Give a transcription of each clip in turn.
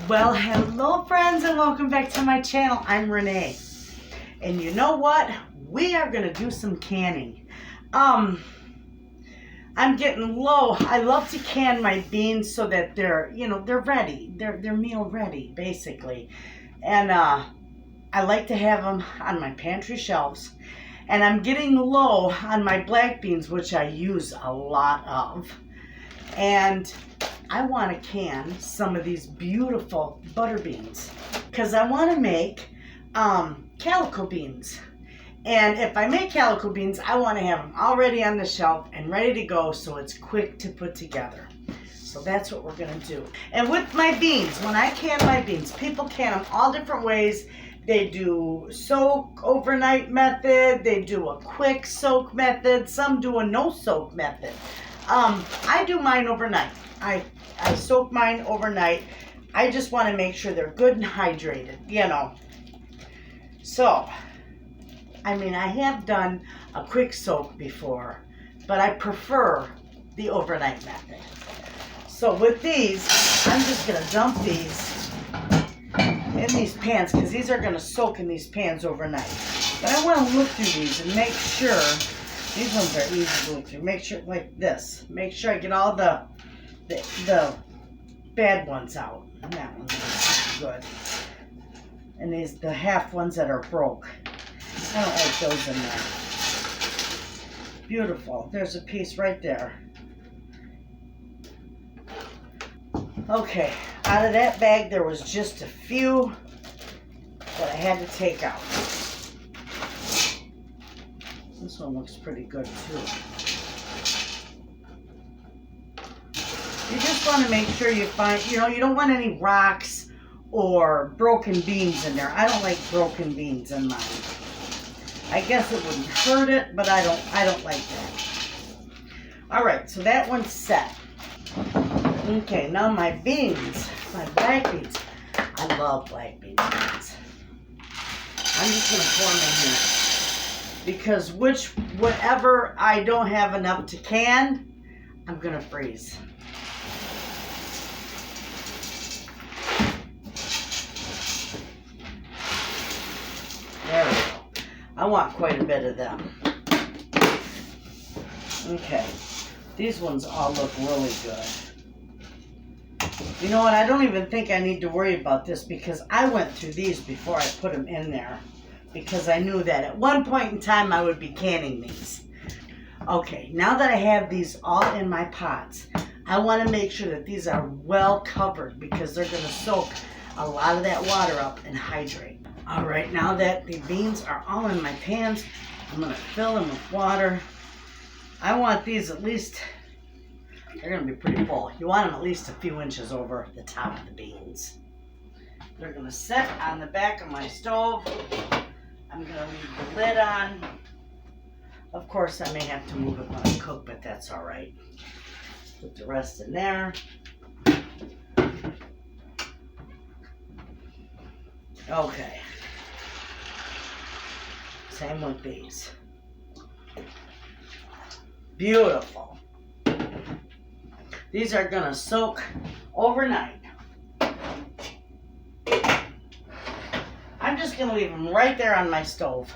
Well, hello friends and welcome back to my channel. I'm Renee. And you know what? We are going to do some canning. I'm getting low. I love to can my beans so that they're, they're ready. They're meal ready, basically. And I like to have them on my pantry shelves. And I'm getting low on my black beans, which I use a lot of. And I want to can some of these beautiful butter beans because I want to make calico beans. And if I make calico beans, I want to have them already on the shelf and ready to go so it's quick to put together. So that's what we're going to do. And with my beans, when I can my beans, people can them all different ways. They do soak overnight method. They do a quick soak method. Some do a no soak method. I do mine overnight. I soak mine overnight. I just want to make sure they're good and hydrated, So, I have done a quick soak before, but I prefer the overnight method. So with these, I'm just going to dump these in these pans because these are going to soak in these pans overnight. But I want to look through these and make sure, these ones are easy to look through. Make sure, like this, make sure I get all the bad ones out. And that one's good. And these, the half ones that are broke. I don't like those in there. Beautiful. There's a piece right there. Okay, out of that bag there was just a few that I had to take out. This one looks pretty good too. You just want to make sure you find, you don't want any rocks or broken beans in there. I don't like broken beans in mine. I guess it wouldn't hurt it, but I don't like that. All right, so that one's set. Okay, now my beans, my black beans. I love black beans. I'm just gonna pour them in here because whatever I don't have enough to can, I'm gonna freeze. There we go. I want quite a bit of them. Okay. These ones all look really good. You know what? I don't even think I need to worry about this because I went through these before I put them in there because I knew that at one point in time I would be canning these. Okay, now that I have these all in my pots, I want to make sure that these are well covered because they're going to soak a lot of that water up and hydrate. All right, now that the beans are all in my pans, I'm going to fill them with water. I want these at least, they're going to be pretty full. You want them at least a few inches over the top of the beans. They're going to sit on the back of my stove. I'm going to leave the lid on. Of course, I may have to move it when I cook, but that's all right. Put the rest in there. Okay. Same with these. Beautiful. These are gonna soak overnight. I'm just gonna leave them right there on my stove.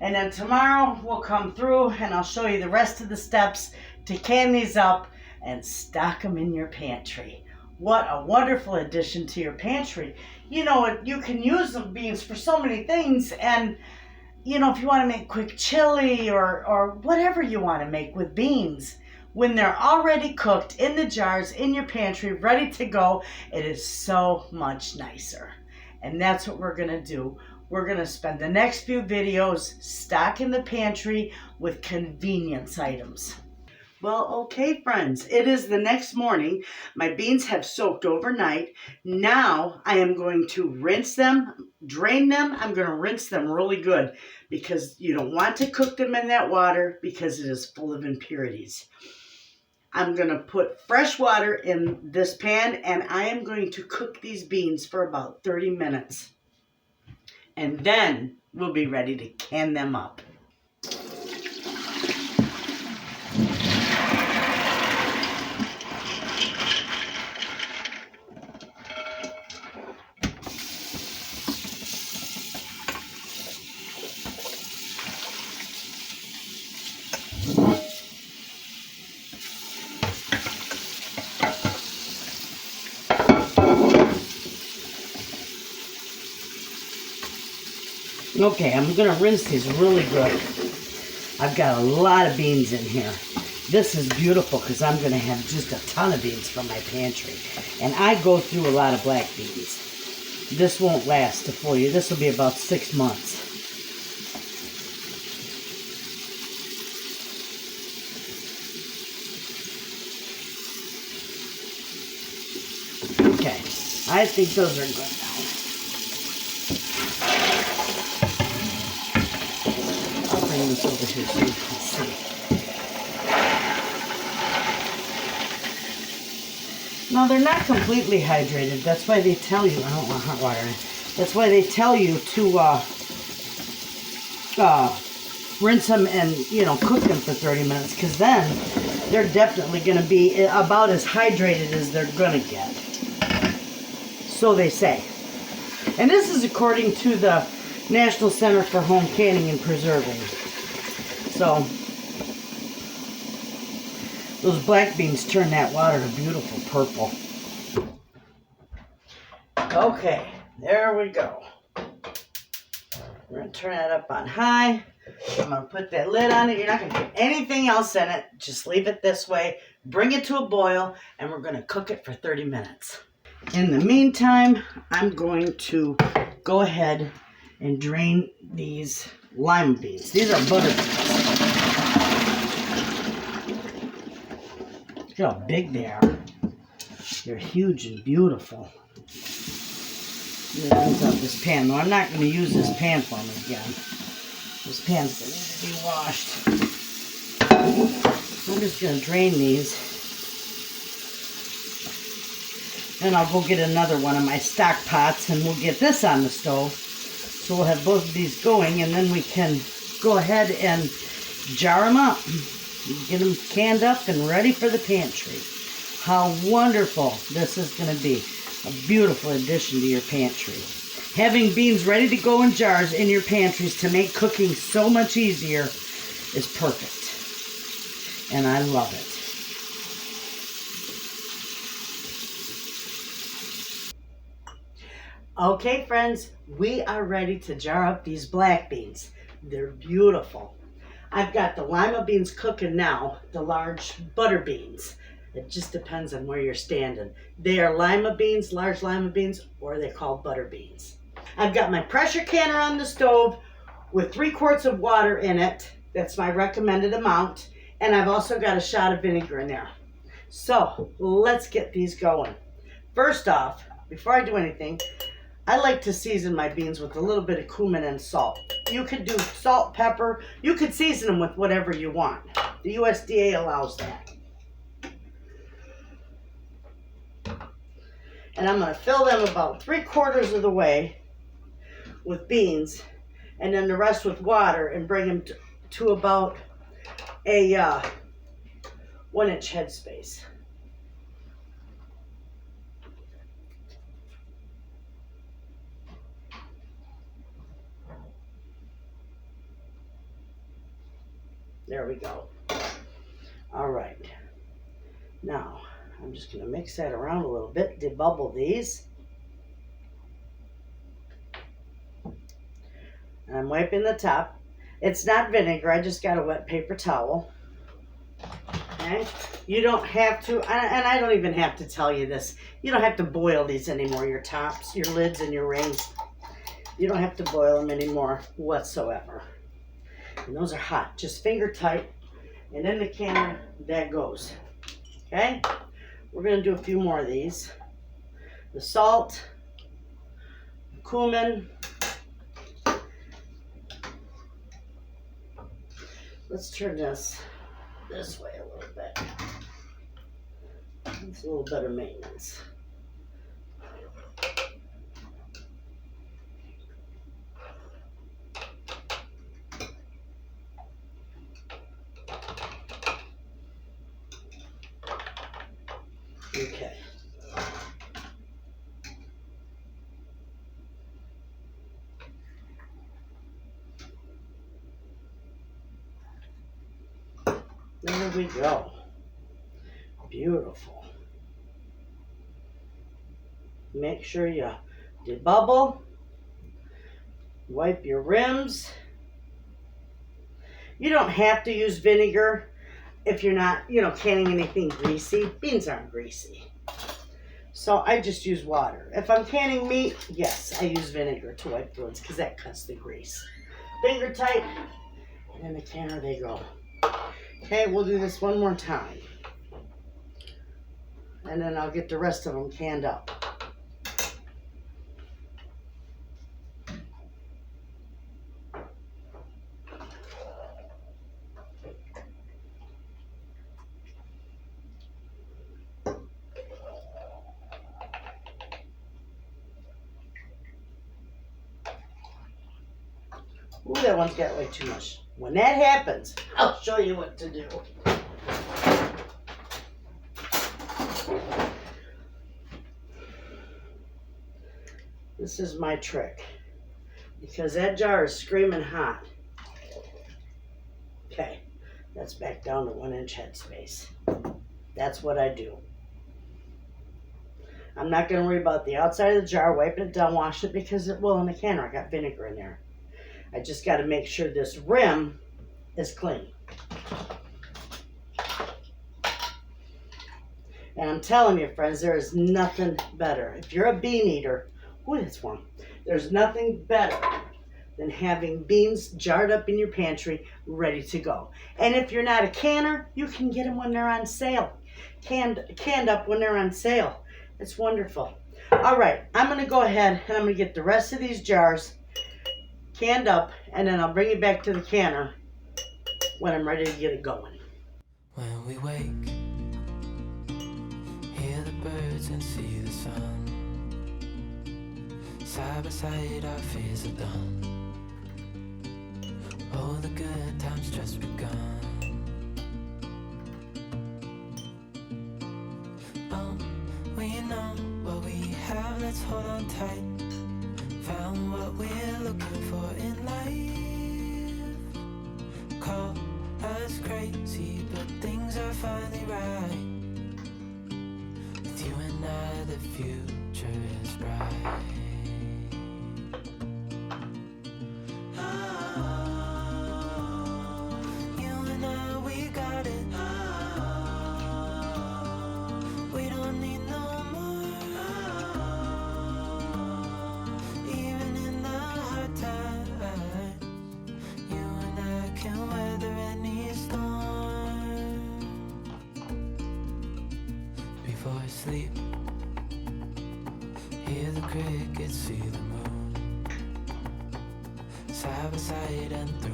And then tomorrow we'll come through and I'll show you the rest of the steps to can these up and stock them in your pantry. What a wonderful addition to your pantry. You can use the beans for so many things, and if you want to make quick chili or whatever you want to make with beans, when they're already cooked in the jars in your pantry, ready to go, it is so much nicer. And that's what we're going to do. We're going to spend the next few videos stocking the pantry with convenience items. Well, okay, friends, it is the next morning. My beans have soaked overnight. Now I am going to rinse them, drain them. I'm going to rinse them really good because you don't want to cook them in that water because it is full of impurities. I'm going to put fresh water in this pan and I am going to cook these beans for about 30 minutes. And then we'll be ready to can them up. Okay, I'm going to rinse these really good. I've got a lot of beans in here. This is beautiful because I'm going to have just a ton of beans from my pantry. And I go through a lot of black beans. This won't last a full year. This will be about 6 months. Okay, I think those are good now. I'll bring this over here so you can see. Now, they're not completely hydrated. That's why they tell you, I don't want hot water. That's why they tell you to rinse them and, cook them for 30 minutes. Because then they're definitely going to be about as hydrated as they're going to get. So they say. And this is according to the National Center for Home Canning and Preserving. So those black beans turn that water to beautiful purple. Okay, there we go. We're going to turn that up on high. I'm going to put that lid on it. You're not going to put anything else in it. Just leave it this way. Bring it to a boil, and we're going to cook it for 30 minutes. In the meantime, I'm going to go ahead and drain these lima beans. These are butter beans. Look how big they are. They're huge and beautiful. Let me rinse out this pan. Though I'm not going to use this pan for them again. This pan's going to need to be washed. I'm just going to drain these. And I'll go get another one of my stock pots and we'll get this on the stove. So we'll have both of these going and then we can go ahead and jar them up. Get them canned up and ready for the pantry. How wonderful this is going to be. A beautiful addition to your pantry. Having beans ready to go in jars in your pantries to make cooking so much easier is perfect. And I love it. Okay, friends, we are ready to jar up these black beans. They're beautiful. I've got the lima beans cooking now, the large butter beans. It just depends on where you're standing. They are lima beans, large lima beans, or they're called butter beans. I've got my pressure canner on the stove with 3 quarts of water in it. That's my recommended amount. And I've also got a shot of vinegar in there. So let's get these going. First off, before I do anything, I like to season my beans with a little bit of cumin and salt. You could do salt, pepper. You could season them with whatever you want. The USDA allows that. And I'm going to fill them about 3/4 of the way with beans and then the rest with water and bring them to about a 1-inch headspace. There we go. All right. Now, I'm just going to mix that around a little bit, debubble these. And I'm wiping the top. It's not vinegar, I just got a wet paper towel. Okay? You don't have to, and I don't even have to tell you this, you don't have to boil these anymore, your tops, your lids, and your rings. You don't have to boil them anymore whatsoever. And those are hot, just finger tight. And in the canner, that goes. Okay? We're going to do a few more of these. The salt, cumin. Let's turn this way a little bit. It's a little better maintenance. Okay. There we go. Beautiful. Make sure you debubble Wipe your rims. You don't have to use vinegar if you're not, canning anything greasy. Beans aren't greasy. So I just use water. If I'm canning meat, yes, I use vinegar to wipe the lids because that cuts the grease. Finger tight, and in the canner they go. Okay, we'll do this one more time. And then I'll get the rest of them canned up. Ooh, that one's got way too much. When that happens, I'll show you what to do. This is my trick. Because that jar is screaming hot. Okay, that's back down to 1 inch headspace. That's what I do. I'm not going to worry about the outside of the jar, wiping it down, washing it, because it will in the canner. I got vinegar in there. I just got to make sure this rim is clean. And I'm telling you, friends, there is nothing better. If you're a bean eater, ooh, that's warm. There's nothing better than having beans jarred up in your pantry, ready to go. And if you're not a canner, you can get them when they're on sale. Canned up when they're on sale. It's wonderful. All right, I'm going to go ahead and I'm going to get the rest of these jars canned up, and then I'll bring it back to the canner when I'm ready to get it going. When we wake, hear the birds and see the sun. Side by side our fears are done. Oh, the good times just begun. Oh, we know what we have, let's hold on tight. Found what we're looking for in life. Call us crazy, but things are finally right. With you and I, the future is bright. Before I sleep, hear the crickets, see the moon. Side by side and through.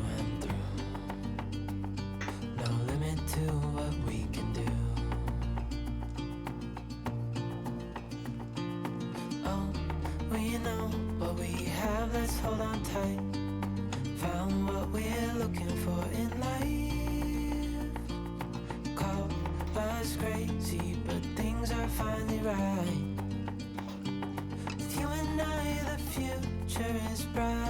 No limit to what we can do. Oh, we know what we have, let's hold on tight. Found what we're looking for in life. Call us crazy, but things are finally right. With you and I, the future is bright.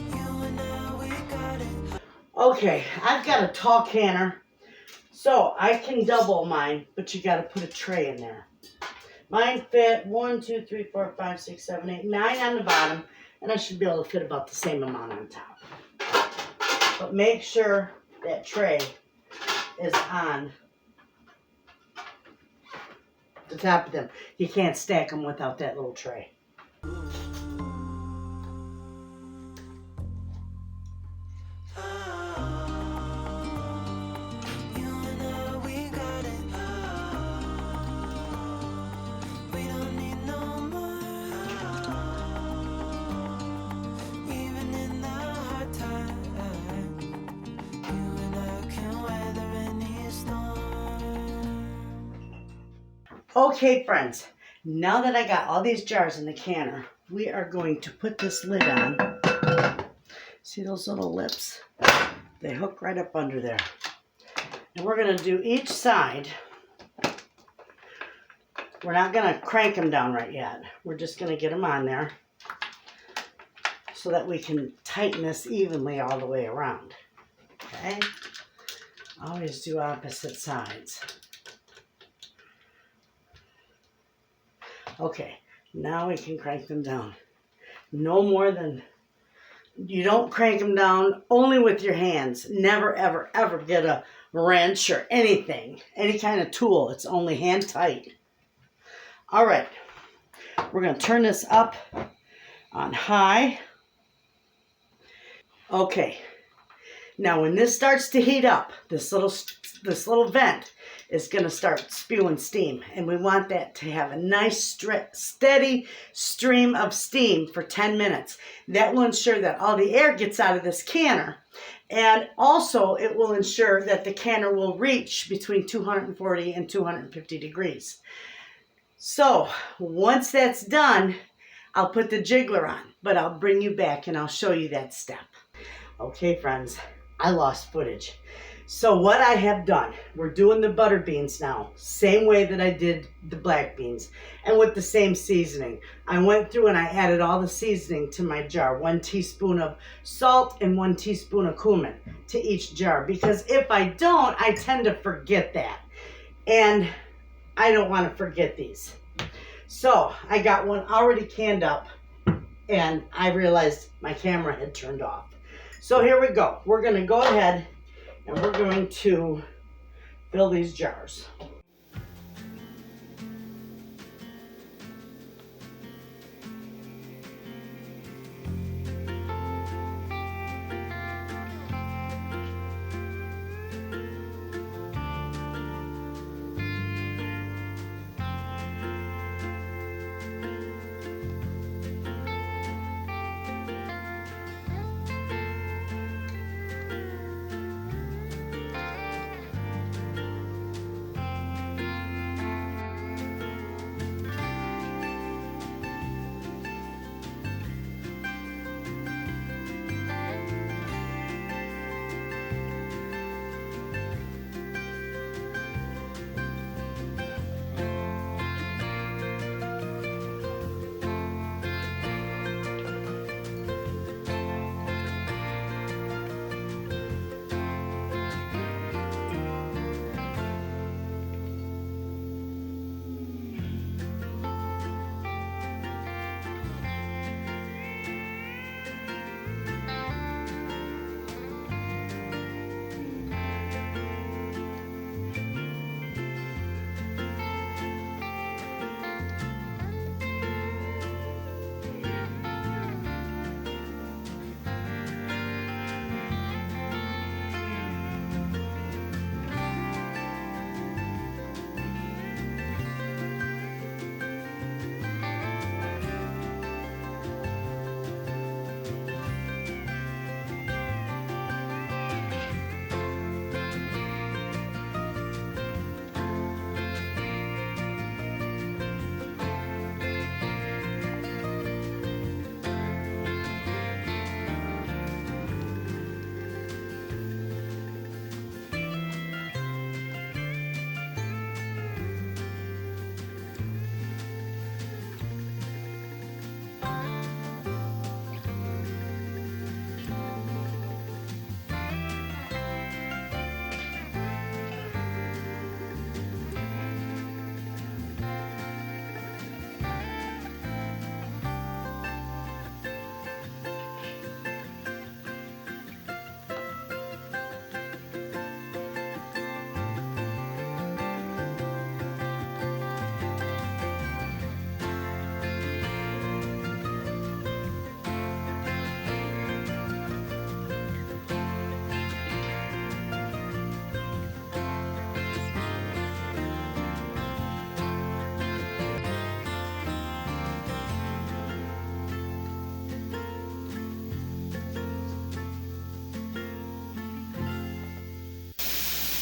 You and I, we got it. Okay, I've got a tall canner, so I can double mine, but you got to put a tray in there. Mine fit 1, 2, 3, 4, 5, 6, 7, 8, 9 on the bottom, and I should be able to fit about the same amount on top. But make sure that tray is on the top of them. You can't stack them without that little tray. Okay, friends, now that I got all these jars in the canner, we are going to put this lid on. See those little lips? They hook right up under there. And we're going to do each side. We're not going to crank them down right yet. We're just going to get them on there so that we can tighten this evenly all the way around. Okay? Always do opposite sides. Okay, now we can crank them down. No more than, you don't crank them down only with your hands. Never, ever, ever get a wrench or anything, any kind of tool. It's only hand tight. All right, we're going to turn this up on high. Okay, now when this starts to heat up, this little vent is going to start spewing steam, and we want that to have a nice steady stream of steam for 10 minutes. That will ensure that all the air gets out of this canner, and also it will ensure that the canner will reach between 240 and 250 degrees. So once that's done, I'll put the jiggler on, but I'll bring you back and I'll show you that step. Okay, friends, I lost footage. So what I have done, we're doing the butter beans now, same way that I did the black beans, and with the same seasoning. I went through and I added all the seasoning to my jar, 1 teaspoon of salt and 1 teaspoon of cumin to each jar, because if I don't, I tend to forget that, and I don't want to forget these. So I got one already canned up, and I realized my camera had turned off. So here we go. We're going to go ahead and we're going to fill these jars.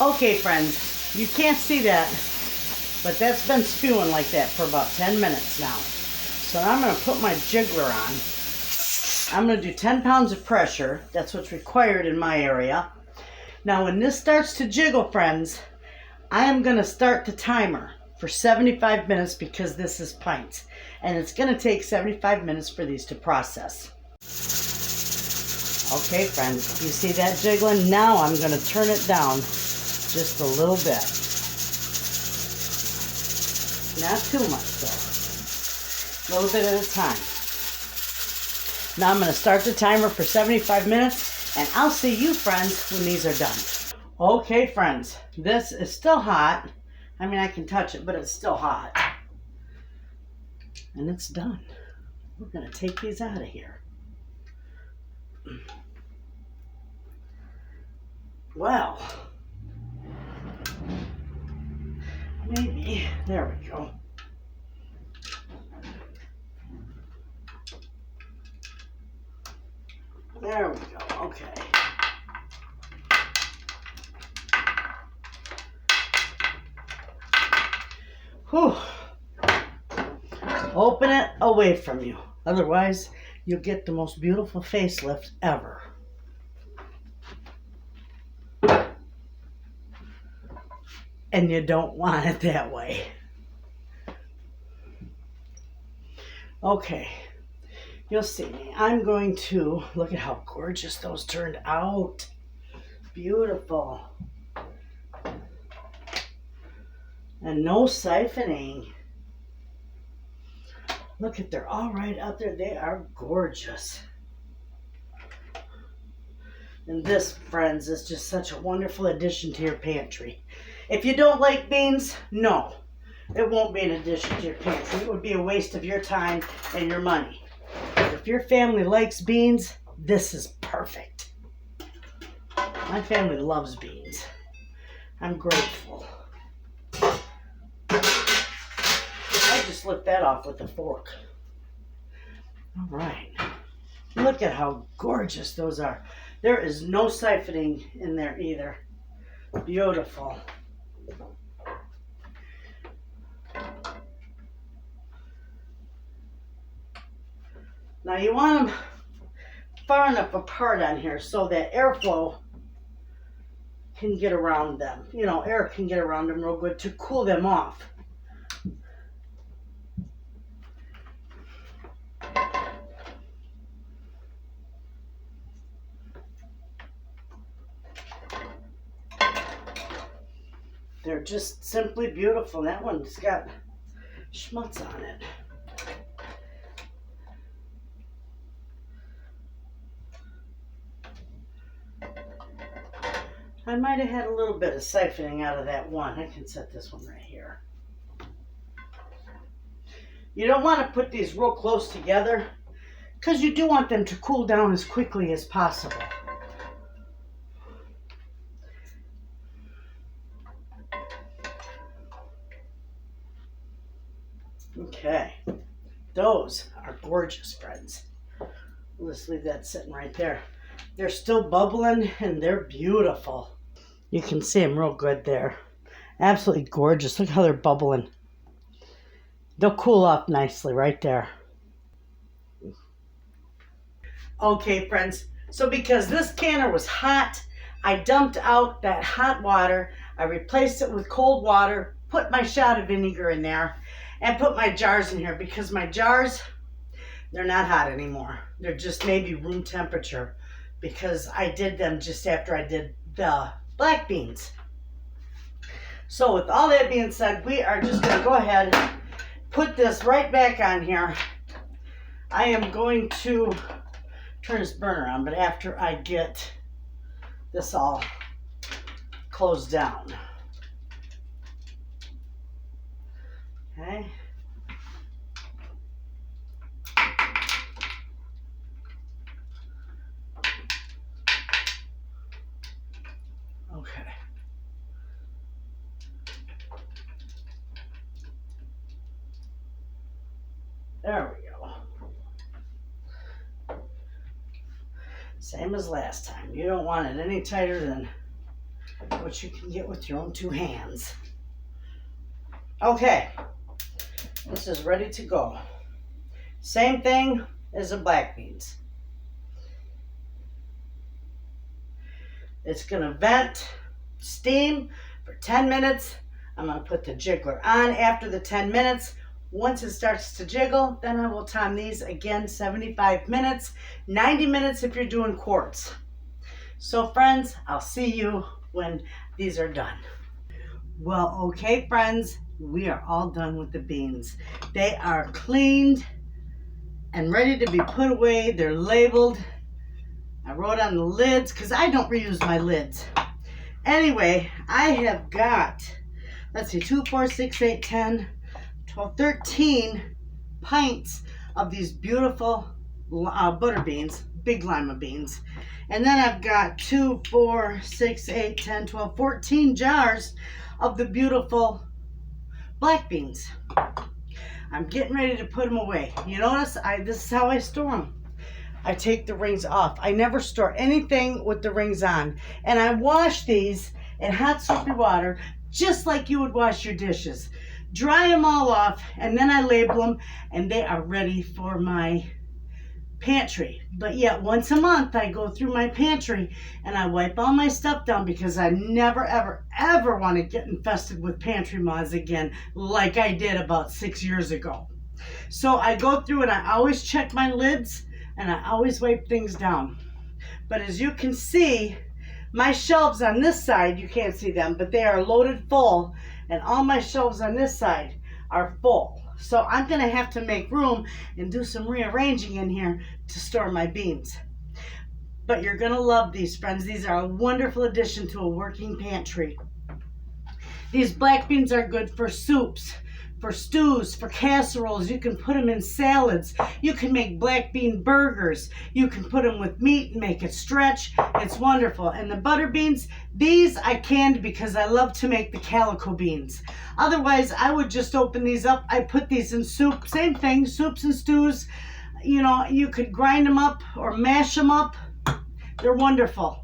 Okay, friends, you can't see that, but that's been spewing like that for about 10 minutes now. So now I'm going to put my jiggler on. I'm going to do 10 pounds of pressure. That's what's required in my area. Now when this starts to jiggle, friends, I am going to start the timer for 75 minutes because this is pints. And it's going to take 75 minutes for these to process. Okay, friends, you see that jiggling? Now I'm going to turn it down just a little bit. Not too much though. a little bit at a time. Now I'm going to start the timer for 75 minutes, and I'll see you, friends, when these are done. Okay, friends, this is still hot. I mean, I can touch it, but it's still hot. And it's done. We're going to take these out of here. Well, maybe, there we go. There we go, okay. Whew. Open it away from you. Otherwise, you'll get the most beautiful facelift ever. And you don't want it that way. Okay. You'll see me. I'm going to look at how gorgeous those turned out. Beautiful. And no siphoning. Look at, they're all right out there. They are gorgeous. And this, friends, is just such a wonderful addition to your pantry. If you don't like beans, no. It won't be an addition to your pantry. It would be a waste of your time and your money. But if your family likes beans, this is perfect. My family loves beans. I'm grateful. I just licked that off with a fork. All right. Look at how gorgeous those are. There is no siphoning in there either. Beautiful. Now you want them far enough apart on here so that airflow can get around them. You know, air can get around them real good to cool them off. They're just simply beautiful. That one's got schmutz on it. I might have had a little bit of siphoning out of that one. I can set this one right here. You don't want to put these real close together because you do want them to cool down as quickly as possible. Okay, those are gorgeous, friends. We'll just leave that sitting right there. They're still bubbling and they're beautiful. You can see them real good there. Absolutely gorgeous. Look how they're bubbling. They'll cool off nicely right there. Okay, friends. So because this canner was hot, I dumped out that hot water. I replaced it with cold water, put my shot of vinegar in there, and put my jars in here because my jars, they're not hot anymore. They're just maybe room temperature because I did them just after I did the black beans. So with all that being said, we are just going to go ahead and put this right back on here. I am going to turn this burner on, but after I get this all closed down. Okay. Okay. There we go. Same as last time. You don't want it any tighter than what you can get with your own two hands. Okay. This is ready to go. Same thing as the black beans. It's going to vent steam for 10 minutes. I'm going to put the jiggler on after the 10 minutes. Once it starts to jiggle, then I will time these again 75 minutes, 90 minutes if you're doing quarts. So friends, I'll see you when these are done. Well, okay friends, we are all done with the beans. They are cleaned and ready to be put away. They're labeled. I wrote on the lids because I don't reuse my lids. Anyway, I have got, let's see, 2, 4, 6, 8, 10, 12, 13 pints of these beautiful butter beans, big lima beans. And then I've got 2, 4, 6, 8, 10, 12, 14 jars of the beautiful black beans. I'm getting ready to put them away. You notice, this is how I store them. I take the rings off. I never store anything with the rings on. And I wash these in hot soapy water just like you would wash your dishes. Dry them all off, and then I label them, and they are ready for my pantry. But yet once a month I go through my pantry and I wipe all my stuff down because I never ever want to get infested with pantry moths again like I did about 6 years ago. So I go through and I always check my lids and I always wipe things down. But as you can see, my shelves on this side, you can't see them, but they are loaded full, and all my shelves on this side are full. So I'm going to have to make room and do some rearranging in here to store my beans. But you're going to love these, friends. These are a wonderful addition to a working pantry. These black beans are good for soups, for stews, for casseroles. You can put them in salads. You can make black bean burgers. You can put them with meat and make it stretch. It's wonderful. And the butter beans, these I canned because I love to make the calico beans. Otherwise, I would just open these up. I put these in soup. Same thing, soups and stews. You know, you could grind them up or mash them up. They're wonderful.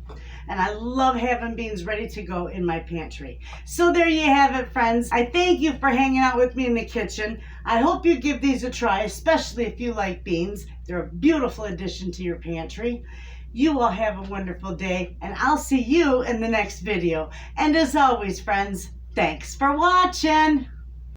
And I love having beans ready to go in my pantry. So there you have it, friends. I thank you for hanging out with me in the kitchen. I hope you give these a try, especially if you like beans. They're a beautiful addition to your pantry. You all have a wonderful day, and I'll see you in the next video. And as always, friends, thanks for watching.